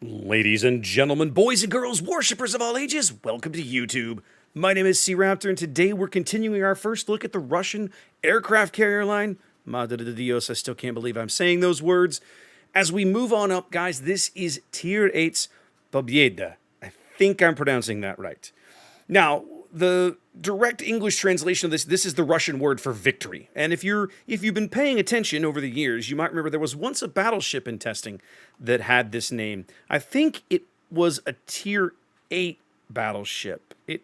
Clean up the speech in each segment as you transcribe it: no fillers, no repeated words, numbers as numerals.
Ladies and gentlemen, boys and girls, worshippers of all ages, welcome to YouTube. My name is SeaRaptor, and today we're continuing our first look at the Russian aircraft carrier line. Madre de Dios, I still can't believe I'm saying those words. As we move on up, guys, this is Tier VIII's Pobeda. I think I'm pronouncing that right. Now, the direct English translation of this is the Russian word for victory. And if you've been paying attention over the years, you might remember there was once a battleship in testing that had this name. I think it was a Tier VIII battleship. It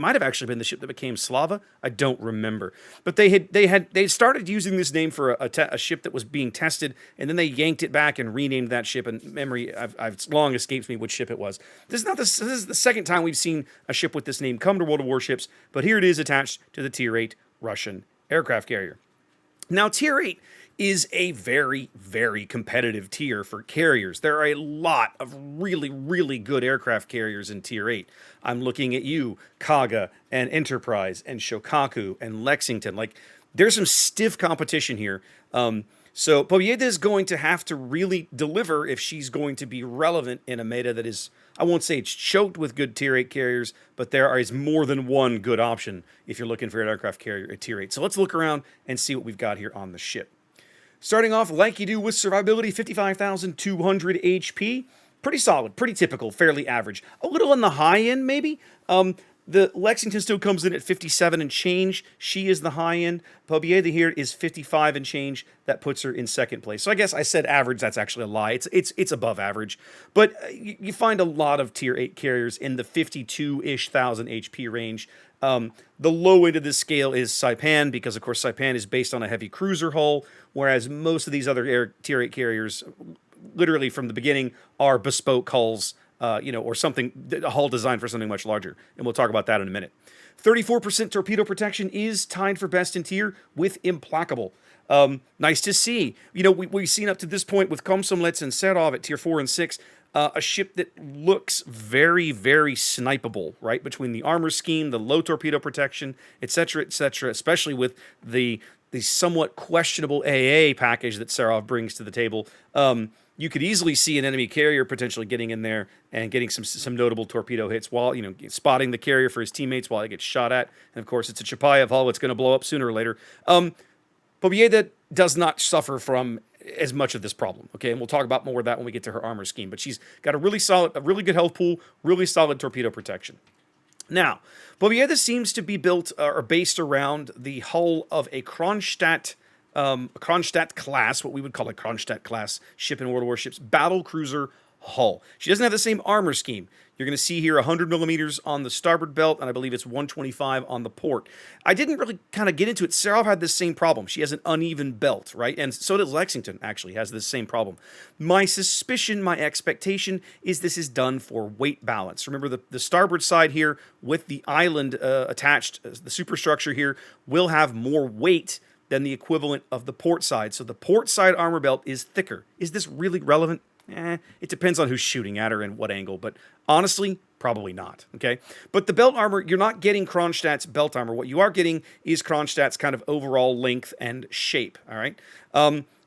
might have actually been the ship that became Slava. I don't remember. But they started using this name for a ship that was being tested, and then they yanked it back and renamed that ship. And memory, it's long escapes me which ship it was. This is the second time we've seen a ship with this name come to World of Warships, but here it is attached to the Tier VIII Russian aircraft carrier. Now, Tier VIII is a very, very competitive tier for carriers. There are a lot of really, really good aircraft carriers in Tier VIII. I'm looking at you, Kaga, and Enterprise, and Shokaku, and Lexington. Like, there's some stiff competition here. So Pobeda is going to have to really deliver if she's going to be relevant in a meta that is, I won't say it's choked with good Tier VIII carriers, but there is more than one good option if you're looking for an aircraft carrier at Tier VIII. So let's look around and see what we've got here on the ship. Starting off like you do with survivability, 55,200 HP. Pretty solid, pretty typical, fairly average. A little on the high end, maybe. The Lexington still comes in at 57 and change. She is the high end. Pobeda here is 55 and change. That puts her in second place. So I guess I said average. That's actually a lie. It's above average. But you find a lot of Tier VIII carriers in the 52-ish thousand HP range. The low end of this scale is Saipan, because of course Saipan is based on a heavy cruiser hull, whereas most of these other Tier VIII carriers, literally from the beginning, are bespoke hulls, or something, a hull designed for something much larger. And we'll talk about that in a minute. 34% torpedo protection is tied for best in tier with Implacable. Nice to see. We've seen up to this point with Komsomlets and Serov at Tier 4 and 6, a ship that looks very, very snipeable, right? Between the armor scheme, the low torpedo protection, etc., especially with the somewhat questionable AA package that Serov brings to the table. You could easily see an enemy carrier potentially getting in there and getting some notable torpedo hits while, spotting the carrier for his teammates while it gets shot at. And of course, it's a Chapayev hull. It's going to blow up sooner or later. Pobeda does not suffer from as much of this problem, okay? And we'll talk about more of that when we get to her armor scheme. But she's got a really good health pool, really solid torpedo protection. Now, Pobeda seems to be built or based around the hull of a Kronshtadt-class, what we would call a Kronshtadt-class ship in World of Warships, battlecruiser hull. She doesn't have the same armor scheme. You're going to see here 100 millimeters on the starboard belt, and I believe it's 125 on the port. I didn't really kind of get into it. Serov had this same problem. She has an uneven belt, right? And so does Lexington, actually, has this same problem. My suspicion, my expectation, is this is done for weight balance. Remember, the starboard side here with the island attached, the superstructure here, will have more weight than the equivalent of the port side. So the port side armor belt is thicker. Is this really relevant? It depends on who's shooting at her and what angle, but honestly, probably not, okay? But the belt armor, you're not getting Kronstadt's belt armor. What you are getting is Kronstadt's kind of overall length and shape, all right?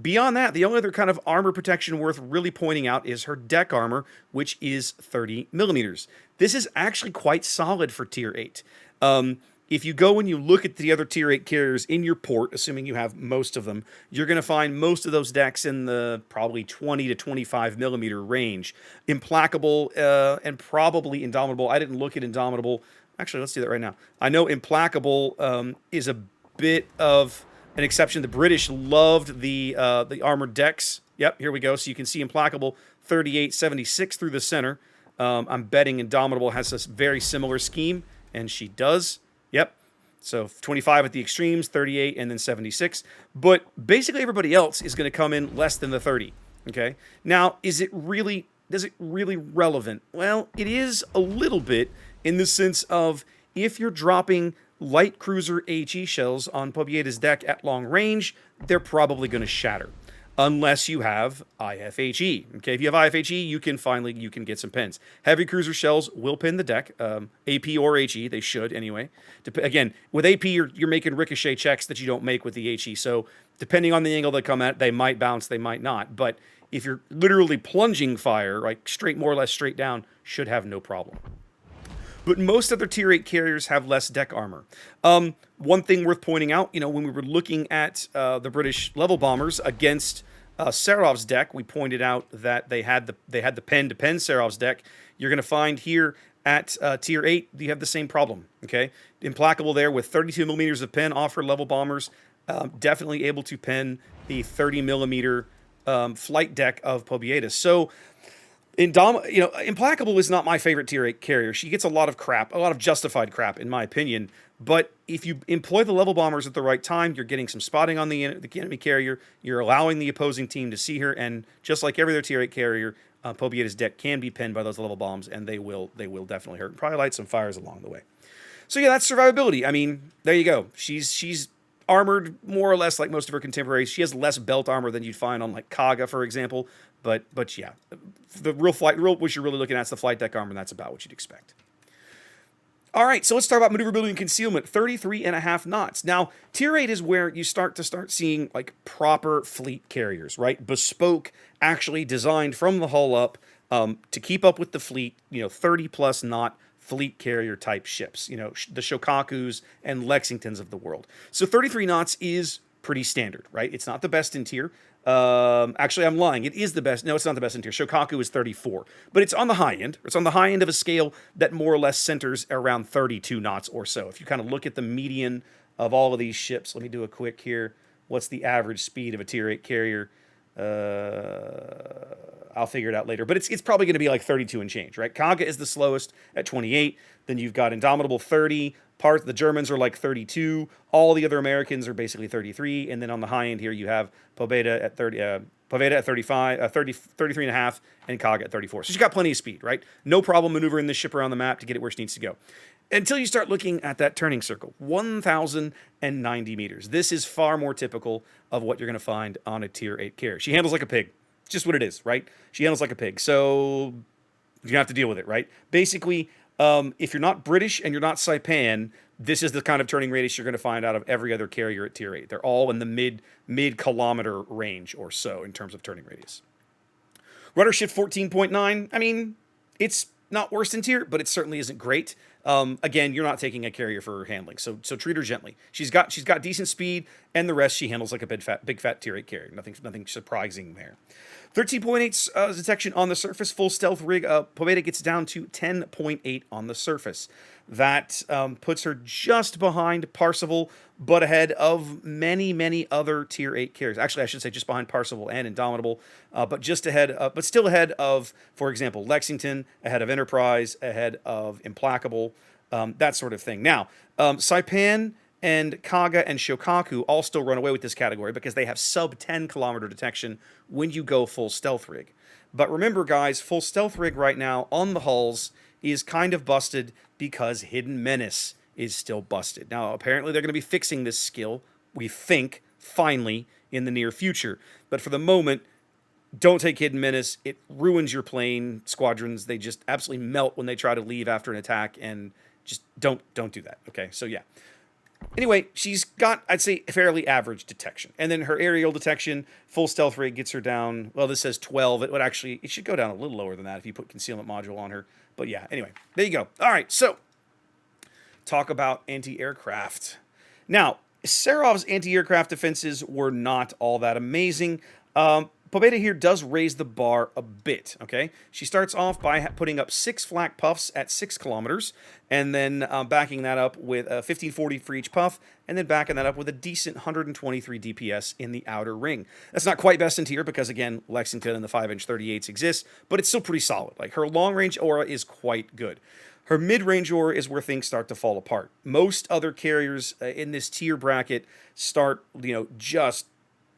Beyond that, the only other kind of armor protection worth really pointing out is her deck armor, which is 30 millimeters. This is actually quite solid for Tier VIII. If you go and you look at the other Tier VIII carriers in your port, assuming you have most of them, you're going to find most of those decks in the probably 20 to 25 millimeter range. Implacable and probably Indomitable. I didn't look at Indomitable. Actually, let's do that right now. I know Implacable is a bit of an exception. The British loved the armored decks. Yep, here we go. So you can see Implacable 3876 through the center. I'm betting Indomitable has a very similar scheme, and she does. Yep. So 25 at the extremes, 38, and then 76. But basically everybody else is going to come in less than the 30. Okay. Now, is it really relevant? Well, it is a little bit in the sense of if you're dropping light cruiser HE shells on Pobeda's deck at long range, they're probably going to shatter. Unless you have IFHE. Okay, if you have IFHE, you can get some pins. Heavy cruiser shells will pin the deck, AP or HE. They should anyway. Again, with AP, you're making ricochet checks that you don't make with the HE. So depending on the angle they come at, they might bounce, they might not. But if you're literally plunging fire, like straight, more or less straight down, should have no problem. But most other Tier 8 carriers have less deck armor. One thing worth pointing out, when we were looking at the British level bombers against Sarov's deck, we pointed out that they had the pen to pen Sarov's deck. You're going to find here at Tier 8, you have the same problem. Okay, Implacable there with 32 millimeters of pen off her level bombers, definitely able to pen the 30 millimeter flight deck of Pobeda. So Implacable is not my favorite Tier 8 carrier. She gets a lot of crap, a lot of justified crap, in my opinion. But if you employ the level bombers at the right time, you're getting some spotting on the enemy carrier. You're allowing the opposing team to see her, and just like every other Tier 8 carrier, Pobeda's deck can be pinned by those level bombs, and they will definitely hurt. Probably light some fires along the way. So yeah, that's survivability. I mean, there you go. She's armored more or less like most of her contemporaries. She has less belt armor than you'd find on like Kaga, for example. But yeah, the real what you're really looking at is the flight deck armor, and that's about what you'd expect. All right, so let's talk about maneuverability and concealment. 33.5 knots. Now, Tier 8 is where you start seeing like proper fleet carriers, right? Bespoke, actually designed from the hull up to keep up with the fleet. 30 plus knot fleet carrier type ships. The Shokakus and Lexingtons of the world. So 33 knots is pretty standard, right? It's not the best in tier. Actually, I'm lying. It is the best. No, it's not the best in tier. Shokaku is 34, but it's on the high end. It's on the high end of a scale that more or less centers around 32 knots or so. If you kind of look at the median of all of these ships, let me do a quick here. What's the average speed of a Tier 8 carrier? I'll figure it out later, but it's probably going to be like 32 and change, right? Kaga is the slowest at 28. Then you've got Indomitable 30. The Germans are like 32. All the other Americans are basically 33. And then on the high end here, you have Pobeda at 30, Pobeda at 35, 33 and a half, and Kaga at 34. So she's got plenty of speed, right? No problem maneuvering this ship around the map to get it where she needs to go. Until you start looking at that turning circle, 1,090 meters. This is far more typical of what you're going to find on a Tier 8 carrier. She handles like a pig. It's just what it is, right? She handles like a pig. So you have to deal with it, right? Basically, if you're not British and you're not Saipan, this is the kind of turning radius you're going to find out of every other carrier at Tier 8. They're all in the mid-kilometer range or so in terms of turning radius. Rudder shift 14.9. I mean, it's not worse than tier, but it certainly isn't great. Again, you're not taking a carrier for her handling, so treat her gently. She's got decent speed, and the rest she handles like a big fat Tier 8 carrier. Nothing surprising there. 13.8 detection on the surface, full stealth rig. Pobeda gets down to 10.8 on the surface. That puts her just behind Parseval, but ahead of many other Tier 8 carriers. Actually, I should say just behind Parseval and Indomitable, but still ahead of, for example, Lexington, ahead of Enterprise, ahead of Implacable, that sort of thing. Now, Saipan and Kaga and Shokaku all still run away with this category because they have sub 10 kilometer detection when you go full stealth rig. But remember, guys, full stealth rig right now on the hulls is kind of busted because Hidden Menace is still busted. Now, apparently they're going to be fixing this skill, we think, finally, in the near future. But for the moment, don't take Hidden Menace. It ruins your plane squadrons. They just absolutely melt when they try to leave after an attack, and just don't do that, okay? So, yeah. Anyway, she's got, I'd say, fairly average detection. And then her aerial detection, full stealth rig gets her down, well, this says 12. It should go down a little lower than that if you put concealment module on her. But yeah, anyway, there you go. All right, so talk about anti-aircraft. Now, Sarov's anti-aircraft defenses were not all that amazing. Pobeda here does raise the bar a bit, okay? She starts off by putting up 6 flak puffs at 6 kilometers, and then backing that up with 1540 for each puff, and then backing that up with a decent 123 DPS in the outer ring. That's not quite best in tier because, again, Lexington and the 5-inch 38s exist, but it's still pretty solid. Like, her long-range aura is quite good. Her mid-range aura is where things start to fall apart. Most other carriers in this tier bracket start, just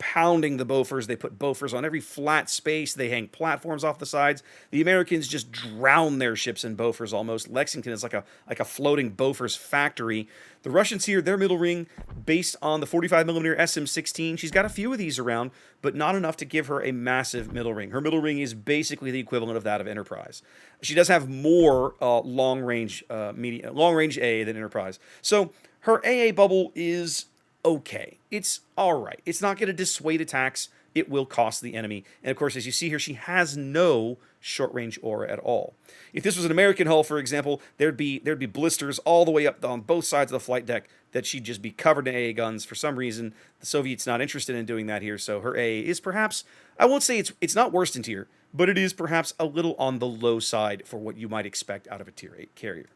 pounding the Bofors. They put Bofors on every flat space. They hang platforms off the sides. The Americans just drown their ships in Bofors almost. Lexington is like a floating Bofors factory. The Russians here, their middle ring, based on the 45mm SM-16, she's got a few of these around, but not enough to give her a massive middle ring. Her middle ring is basically the equivalent of that of Enterprise. She does have more long-range A than Enterprise. So her AA bubble is okay. It's all right. It's not going to dissuade attacks it will cost the enemy. And of course, as you see here, she has no short-range aura at all. If this was an American hull, for example, there'd be blisters all the way up on both sides of the flight deck that she'd just be covered in AA guns. For some reason, the Soviets not interested in doing that here, so her AA is perhaps, I won't say it's not worst in tier, but it is perhaps a little on the low side for what you might expect out of a Tier 8 carrier.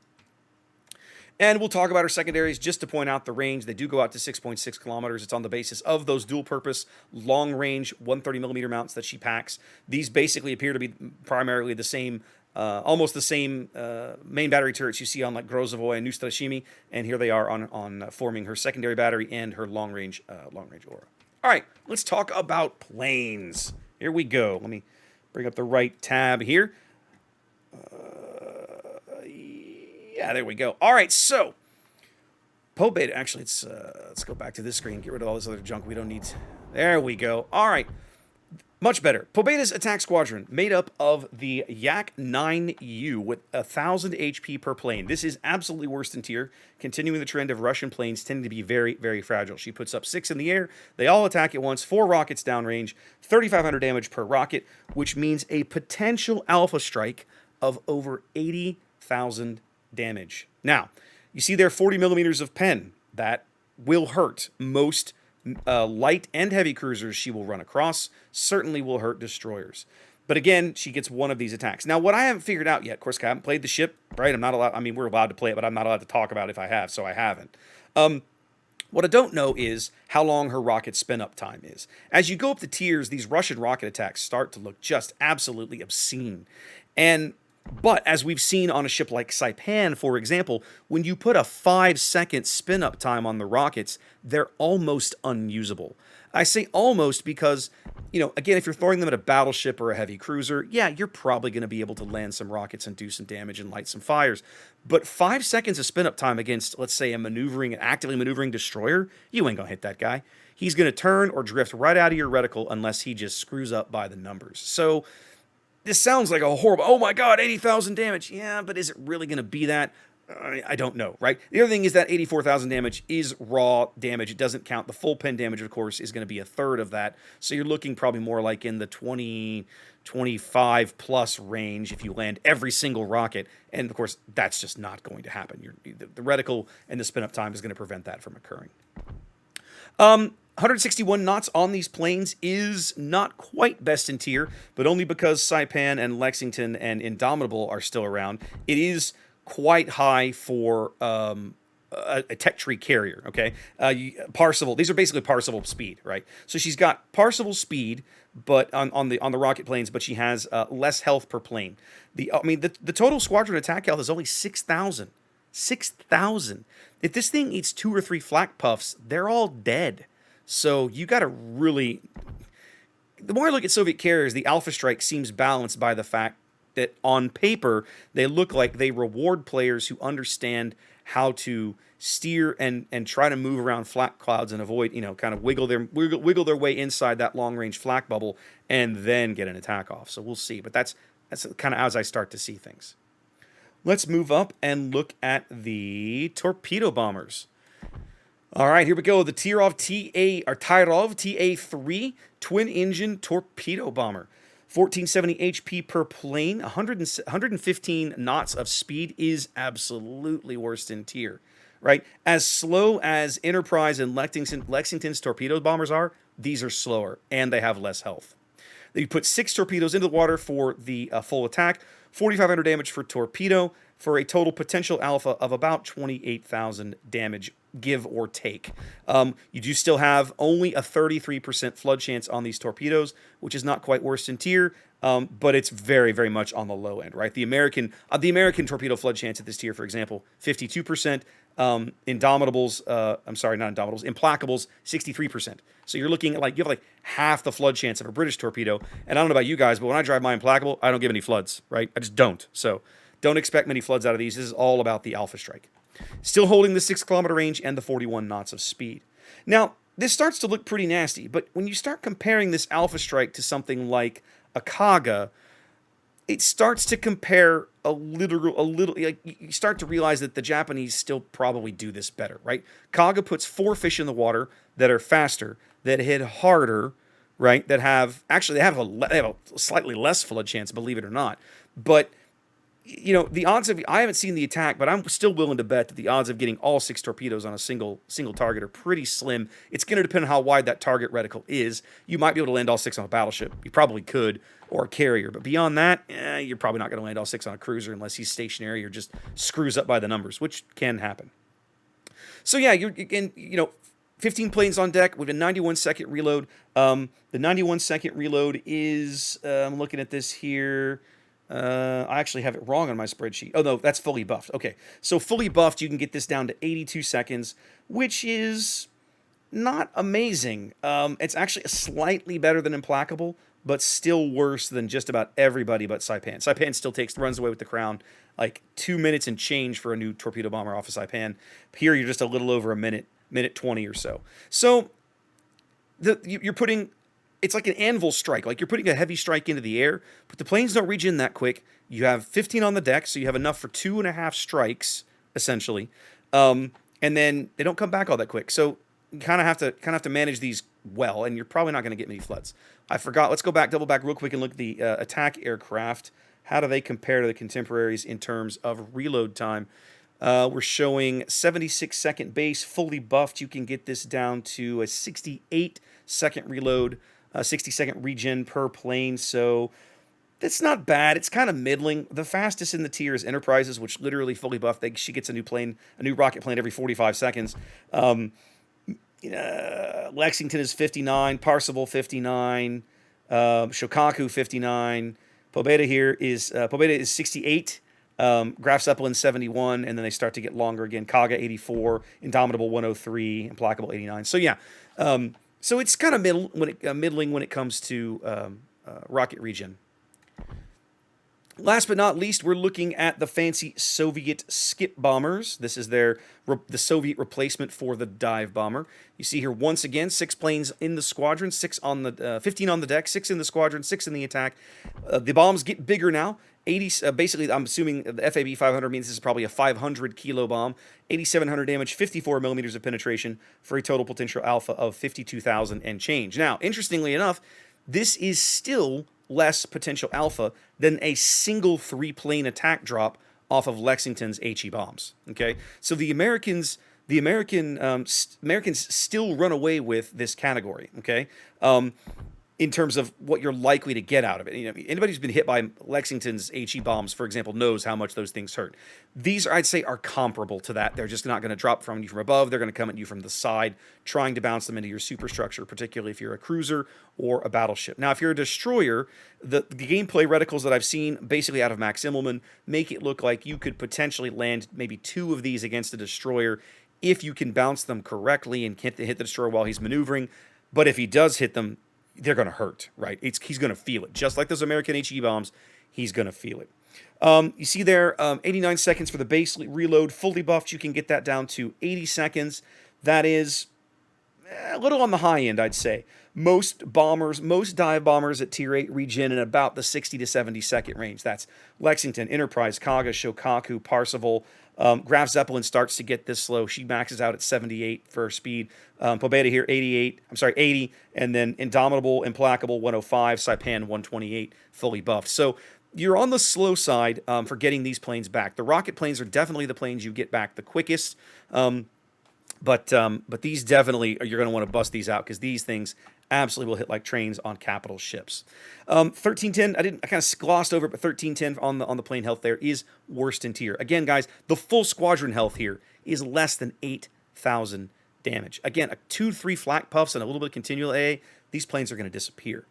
And we'll talk about our secondaries just to point out the range. They do go out to 6.6 kilometers. It's on the basis of those dual-purpose, long-range 130mm mounts that she packs. These basically appear to be primarily the same, almost the same main battery turrets you see on like Grozovoy and Nustrashimi, and here they are on forming her secondary battery and her long-range aura. All right, let's talk about planes. Here we go. Let me bring up the right tab here. Yeah, there we go. All right, so Pobeda. Actually, let's go back to this screen. Get rid of all this other junk we don't need. There we go. All right, much better. Pobeda's attack squadron made up of the Yak 9U with 1,000 HP per plane. This is absolutely worst in tier, continuing the trend of Russian planes tending to be very, very fragile. She puts up 6 in the air. They all attack at once. 4 rockets downrange. 3,500 damage per rocket, which means a potential alpha strike of over 80,000 damage. Now, you see there 40 millimeters of pen. That will hurt most light and heavy cruisers she will run across. Certainly will hurt destroyers. But again, she gets one of these attacks. Now, what I haven't figured out yet, of course, I haven't played the ship, right? I'm not allowed, I mean, we're allowed to play it, but I'm not allowed to talk about it if I have, so I haven't. What I don't know is how long her rocket spin-up time is. As you go up the tiers, these Russian rocket attacks start to look just absolutely obscene. But as we've seen on a ship like Saipan, for example, when you put a 5-second spin-up time on the rockets, they're almost unusable. I say almost because, again, if you're throwing them at a battleship or a heavy cruiser, yeah, you're probably going to be able to land some rockets and do some damage and light some fires. But 5 seconds of spin-up time against, let's say, actively maneuvering destroyer, you ain't going to hit that guy. He's going to turn or drift right out of your reticle unless he just screws up by the numbers. So this sounds like a horrible, oh my god, 80,000 damage. Yeah, but is it really going to be that? I don't know, right? The other thing is that 84,000 damage is raw damage. It doesn't count. The full pen damage, of course, is going to be a third of that. So you're looking probably more like in the 20, 25 plus range if you land every single rocket. And of course, that's just not going to happen. The reticle and the spin-up time is going to prevent that from occurring. 161 knots on these planes is not quite best in tier, but only because Saipan and Lexington and Indomitable are still around. It is quite high for a tech tree carrier, okay? Parseval, these are basically Parseval speed, right? So she's got Parseval speed, but on the rocket planes, but she has less health per plane. The total squadron attack health is only 6,000. 6,000. If this thing eats 2 or 3 flak puffs, they're all dead. So you got to really... The more I look at Soviet carriers, the Alpha Strike seems balanced by the fact that on paper, they look like they reward players who understand how to steer and try to move around flak clouds and avoid, kind of wiggle their way inside that long-range flak bubble and then get an attack off. So we'll see. But that's kind of as I start to see things. Let's move up and look at the torpedo bombers. All right, here we go. The Tyrov TA-3 twin-engine torpedo bomber. 1470 HP per plane, 115 knots of speed is absolutely worst in tier, right? As slow as Enterprise and Lexington's torpedo bombers are, these are slower, and they have less health. You put 6 torpedoes into the water for the full attack, 4,500 damage for torpedo, for a total potential alpha of about 28,000 damage, give or take. You do still have only a 33% flood chance on these torpedoes, which is not quite worst in tier, but it's very, very much on the low end, right? The American torpedo flood chance at this tier, for example, 52%. Implacables, 63%. So you're looking at you have half the flood chance of a British torpedo. And I don't know about you guys, but when I drive my Implacable, I don't give any floods, right? I just don't. So don't expect many floods out of these. This is all about the Alpha Strike. Still holding the 6-kilometer range and the 41 knots of speed. Now, this starts to look pretty nasty, but when you start comparing this Alpha Strike to something like a Kaga, it starts to compare a little. You start to realize that the Japanese still probably do this better, right? Kaga puts 4 fish in the water that are faster, that hit harder, right? That have actually they have a slightly less flood chance, believe it or not. But you know, the odds of I haven't seen the attack, but I'm still willing to bet that the odds of getting all 6 torpedoes on a single target are pretty slim. It's going to depend on how wide that target reticle is. You might be able to land all 6 on a battleship. You probably could, or a carrier. But beyond that, you're probably not going to land all 6 on a cruiser unless he's stationary or just screws up by the numbers, which can happen. So yeah, you're again, you know, 15 planes on deck with a 91-second reload. The 91-second reload is I'm looking at this here. I actually have it wrong on my spreadsheet. Oh, no, that's fully buffed. Okay, so fully buffed, you can get this down to 82 seconds, which is not amazing. It's actually slightly better than Implacable, but still worse than just about everybody but Saipan. Saipan still runs away with the crown, like 2 minutes and change for a new torpedo bomber off of Saipan. Here, you're just a little over a minute 20 or so. So you're putting... It's like an anvil strike. Like you're putting a heavy strike into the air, but the planes don't reach in that quick. You have 15 on the deck, so you have enough for 2.5 strikes, essentially. And then they don't come back all that quick. So you kind of have to manage these well, and you're probably not going to get many floods. I forgot. Let's double back real quick and look at the attack aircraft. How do they compare to the contemporaries in terms of reload time? We're showing 76-second base, fully buffed. You can get this down to a 68-second reload. 60-second regen per plane, so that's not bad. It's kind of middling. The fastest in the tier is Enterprises, which literally fully buffed. She gets a new rocket plane every 45 seconds. Lexington is 59, Parseval 59, Shokaku 59. Pobeda here is 68. Graf Zeppelin 71, and then they start to get longer again. Kaga 84, Indomitable 103, Implacable 89. So yeah. So it's kind of middling when it comes to rocket regen. Last but not least, we're looking at the fancy Soviet skip bombers. This is the Soviet replacement for the dive bomber. You see here once again 6 planes in the squadron, 15 on the deck, 6 in the squadron, 6 in the attack. The bombs get bigger now. 80. Basically, I'm assuming the FAB 500 means this is probably a 500 kilo bomb. 8,700 damage, 54 millimeters of penetration for a total potential alpha of 52,000 and change. Now, interestingly enough, this is still less potential alpha than a single 3-plane attack drop off of Lexington's HE bombs. Okay, so the Americans still run away with this category. Okay. In terms of what you're likely to get out of it. You know, anybody who's been hit by Lexington's HE bombs, for example, knows how much those things hurt. These, I'd say, are comparable to that. They're just not going to drop from you from above. They're going to come at you from the side, trying to bounce them into your superstructure, particularly if you're a cruiser or a battleship. Now, if you're a destroyer, the gameplay reticles that I've seen, basically out of Max Immelman, make it look like you could potentially land maybe 2 of these against a destroyer if you can bounce them correctly and hit the destroyer while he's maneuvering. But if he does hit them, they're going to hurt, right? He's going to feel it. Just like those American HE bombs, he's going to feel it. You see there, 89 seconds for the base reload. Fully buffed, you can get that down to 80 seconds. That is a little on the high end, I'd say. Most dive bombers at Tier 8 regen in about the 60 to 70 second range. That's Lexington, Enterprise, Kaga, Shokaku, Parseval. Graf Zeppelin starts to get this slow. She maxes out at 78 for speed. Pobeda here, 80, and then Indomitable, Implacable, 105, Saipan, 128, fully buffed. So you're on the slow side for getting these planes back. The rocket planes are definitely the planes you get back the quickest. But these definitely, you're going to want to bust these out because these things absolutely will hit like trains on capital ships. 1310, I kind of glossed over it, but 1310 on the plane health there is worst in tier. Again, guys, the full squadron health here is less than 8,000 damage. Again, 2-3 flak puffs and a little bit of continual AA, these planes are going to disappear.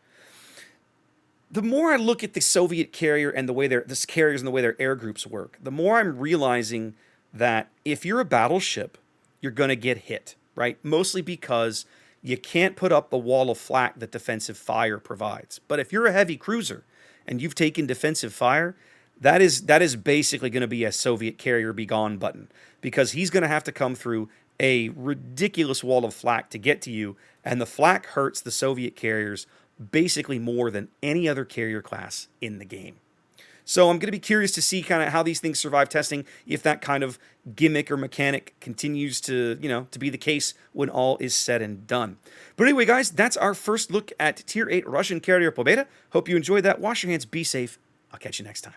The more I look at the Soviet carrier and the way carriers and the way their air groups work, the more I'm realizing that if you're a battleship, you're going to get hit, right? Mostly because you can't put up the wall of flak that defensive fire provides. But if you're a heavy cruiser and you've taken defensive fire, that is basically going to be a Soviet carrier be gone button, because he's going to have to come through a ridiculous wall of flak to get to you, and the flak hurts the Soviet carriers basically more than any other carrier class in the game. So I'm going to be curious to see kind of how these things survive testing, if that kind of gimmick or mechanic continues to, to be the case when all is said and done. But anyway, guys, that's our first look at Tier 8 Russian carrier Pobeda. Hope you enjoyed that. Wash your hands, be safe. I'll catch you next time.